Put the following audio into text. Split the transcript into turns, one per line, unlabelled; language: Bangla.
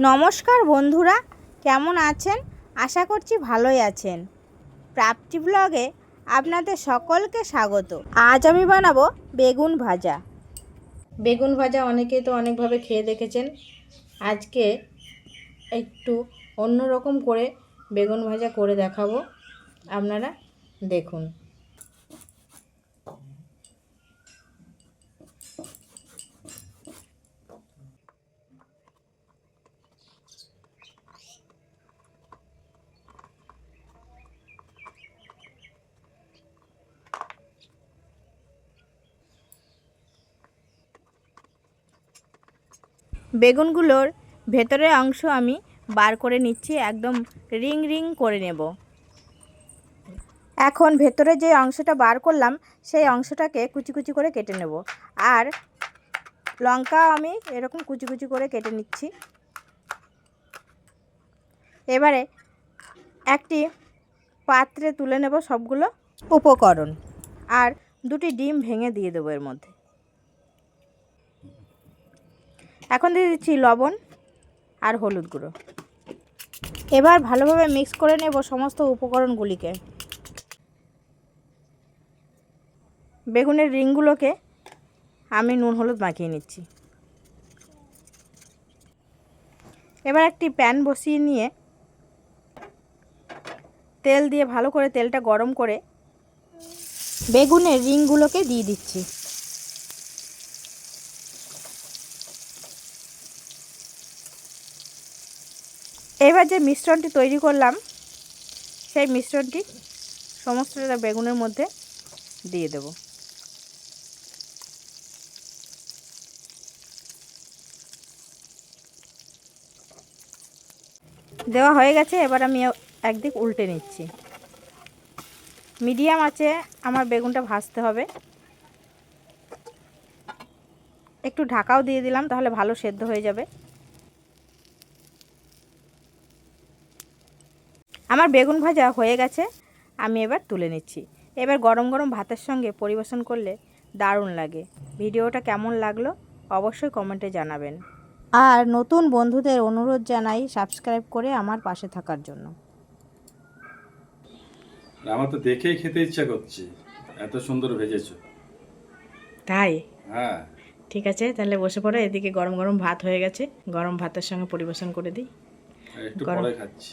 নমস্কার বন্ধুরা, কেমন আছেন? আশা করছি ভালোই আছেন। প্রাপ্তি ব্লগে আপনাদের সকলকে স্বাগত। আজ আমি বানাবো বেগুন ভাজা। বেগুন ভাজা অনেকেই তো অনেকভাবে খেয়ে দেখেছেন। আজকে একটু অন্যরকম করে বেগুন ভাজা করে দেখাবো, আপনারা দেখুন। বেগুনগুলোর ভেতরের অংশ আমি বার করে নিচ্ছি, একদম রিং রিং করে নেব। এখন ভেতরে যে অংশটা বার করলাম সেই অংশটাকে কুচি কুচি করে কেটে নেব। আর লঙ্কা আমি এরকম কুচি কুচি করে কেটে নিচ্ছি। এবারে একটি পাত্রে তুলে নেব সবগুলো উপকরণ, আর দুটি ডিম ভেঙে দিয়ে দেবো এর মধ্যে। এখন দিয়ে দিচ্ছি লবণ আর হলুদ গুঁড়ো। এবার ভালোভাবে মিক্স করে নেব সমস্ত উপকরণগুলিকে। বেগুনের রিংগুলোকে আমি নুন হলুদ মাখিয়ে নিচ্ছি। এবার একটি প্যান বসিয়ে নিয়ে তেল দিয়ে ভালো করে তেলটা গরম করে বেগুনের রিংগুলোকে দিয়ে দিচ্ছি। এবার যে মিশ্রণটি তৈরি করলাম সেই মিশ্রণটি সমস্তটা বেগুনের মধ্যে দিয়ে দেব। দেওয়া হয়ে গেছে। এবার আমি একদিক উল্টে নিচ্ছি। মিডিয়াম আঁচে আমার বেগুনটা ভাজতে হবে। একটু ঢাকাও দিয়ে দিলাম, তাহলে ভালো সেদ্ধ হয়ে যাবে। আমার বেগুন ভাজা হয়ে গেছে, আমি এবার তুলে নিচ্ছি। এবার গরম গরম ভাতের সঙ্গে পরিবেশন করলে দারুণ লাগে। ভিডিওটা কেমন লাগলো অবশ্যই কমেন্টে জানাবেন। আর নতুন বন্ধুদের অনুরোধ জানাই সাবস্ক্রাইব করে আমার পাশে থাকার জন্য।
আমার তো দেখেই খেতে ইচ্ছা করছে, এত সুন্দর ভেজেছো।
তাই?
হ্যাঁ,
ঠিক আছে, তাহলে বসে পড়ো। এদিকে গরম গরম ভাত হয়ে গেছে, গরম ভাতের সঙ্গে পরিবেশন করে দিই।
একটু
গরম
পরে খাচ্ছি।